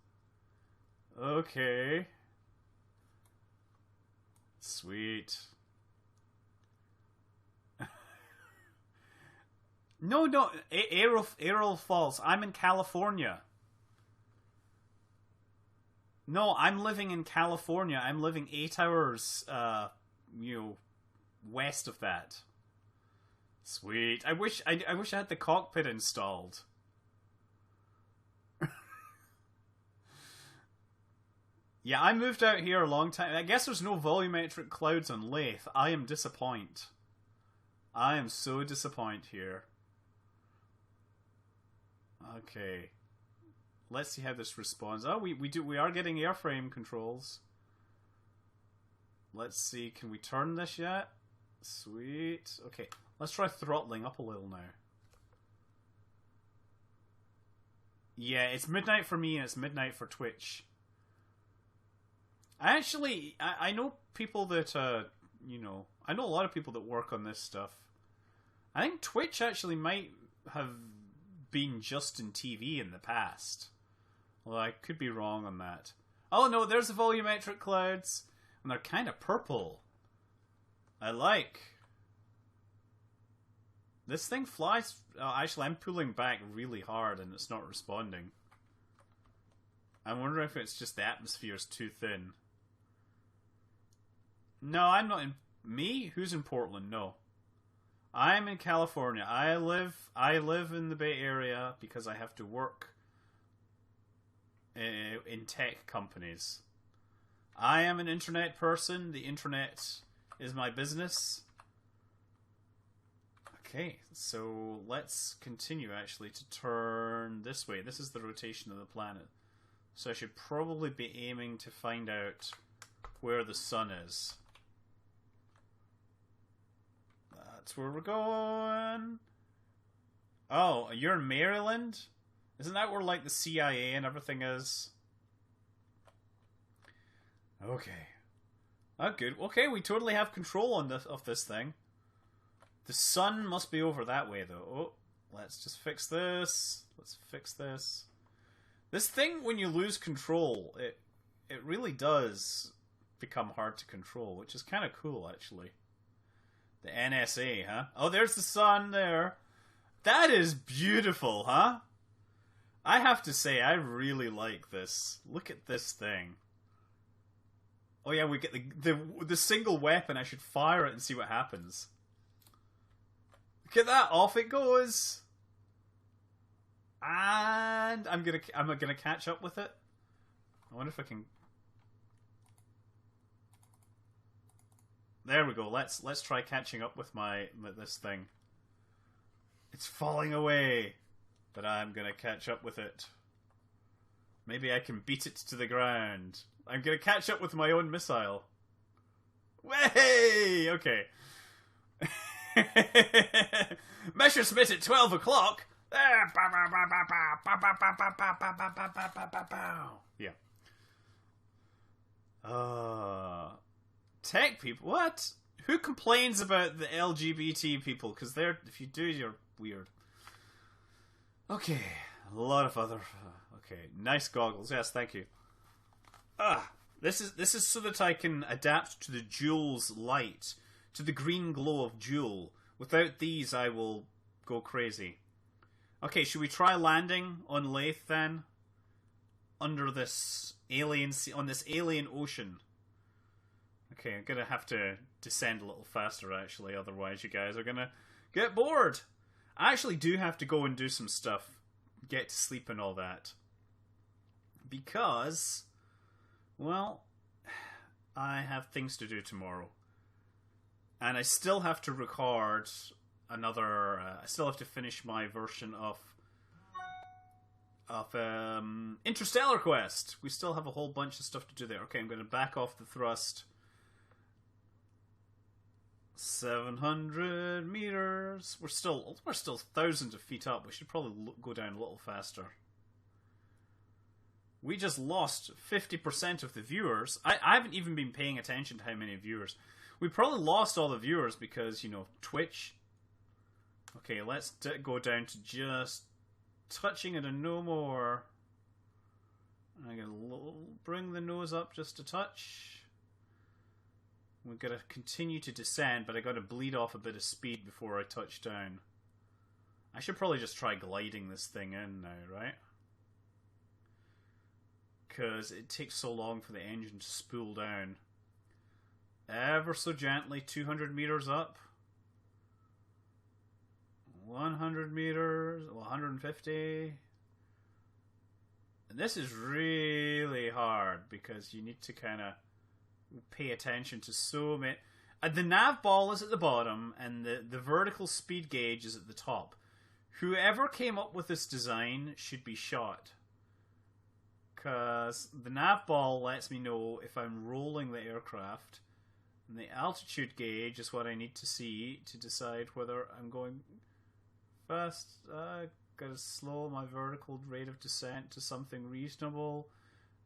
Speaker 1: Okay. Sweet. No, Aero Falls. I'm in California. No, I'm living in California. I'm living 8 hours, west of that. Sweet. I wish I had the cockpit installed. Yeah, I moved out here a long time. I guess there's no volumetric clouds on Lathe. I am disappointed. I am so disappointed here. Okay. Let's see how this responds. Oh, we are getting airframe controls. Let's see, can we turn this yet? Sweet. Okay, let's try throttling up a little now. Yeah, it's midnight for me and it's midnight for Twitch. I know people that, I know a lot of people that work on this stuff. I think Twitch actually might have been just in TV in the past. Well, I could be wrong on that. Oh no, there's the volumetric clouds. And they're kind of purple. I like. This thing flies... Oh, actually, I'm pulling back really hard and it's not responding. I wonder if it's just the atmosphere's too thin. No, I'm not in... Me? Who's in Portland? No. I'm in California. I live in the Bay Area because I have to work in tech companies. I am an internet person. The internet is my business. Okay, so let's continue actually to turn this way. This is the rotation of the planet. So I should probably be aiming to find out where the sun is. That's where we're going. Oh, you're in Maryland? Isn't that where like the CIA and everything is? Okay. Oh, good. Okay, we totally have control on of this thing. The sun must be over that way, though. Oh, let's just fix this. Let's fix this. This thing, when you lose control, it really does become hard to control, which is kind of cool, actually. The NSA, huh? Oh, there's the sun there. That is beautiful, huh? I have to say, I really like this. Look at this thing. Oh yeah, we get the single weapon. I should fire it and see what happens. Look at that! Off it goes. And I'm gonna catch up with it. I wonder if I can. There we go. Let's try catching up with this thing. It's falling away, but I'm gonna catch up with it. Maybe I can beat it to the ground. I'm gonna catch up with my own missile. Way! Okay. Messerschmitt at 12 o'clock. Yeah. Tech people? What? Who complains about the LGBT people? Because if you do, you're weird. Okay. A lot of other... Okay. Nice goggles. Yes, thank you. This is so that I can adapt to the Joul's light. To the green glow of Joule. Without these, I will go crazy. Okay, should we try landing on Lathe then? Under this alien sea, on this alien ocean. Okay, I'm gonna have to descend a little faster actually, otherwise you guys are gonna get bored. I actually do have to go and do some stuff. Get to sleep and all that. Because, well, I have things to do tomorrow. And I still have to record another... I still have to finish my version of Interstellar Quest. We still have a whole bunch of stuff to do there. Okay, I'm going to back off the thrust. 700 meters. We're still thousands of feet up. We should probably go down a little faster. We just lost 50% of the viewers. I haven't even been paying attention to how many viewers. We probably lost all the viewers because, you know, Twitch. Okay, let's go down to just touching it and no more. I'm going to bring the nose up just a touch. We've got to continue to descend, but I got to bleed off a bit of speed before I touch down. I should probably just try gliding this thing in now, right? Because it takes so long for the engine to spool down. Ever so gently, 200 meters up. 100 meters, 150. And this is really hard because you need to kind of pay attention to so many. The nav ball is at the bottom and the vertical speed gauge is at the top. Whoever came up with this design should be shot. Because the nav ball lets me know if I'm rolling the aircraft. And the altitude gauge is what I need to see to decide whether I'm going fast. Gotta slow my vertical rate of descent to something reasonable.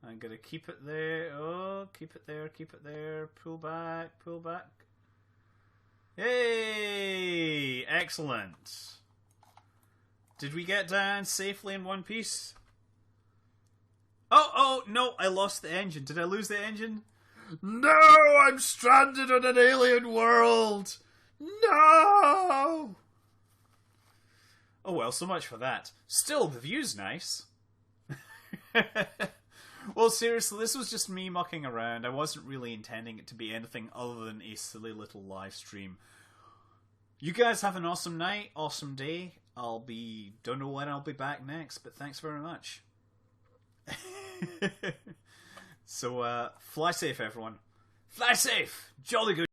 Speaker 1: I'm gonna keep it there. Oh, keep it there, keep it there. Pull back, pull back. Hey! Excellent. Did we get down safely in one piece? Oh, no, I lost the engine. Did I lose the engine? No, I'm stranded on an alien world. No! Oh well, so much for that. Still, the view's nice. Well, seriously, this was just me mucking around. I wasn't really intending it to be anything other than a silly little live stream. You guys have an awesome night, awesome day. Don't know when I'll be back next, but thanks very much. So, fly safe, everyone. Fly safe! Jolly good.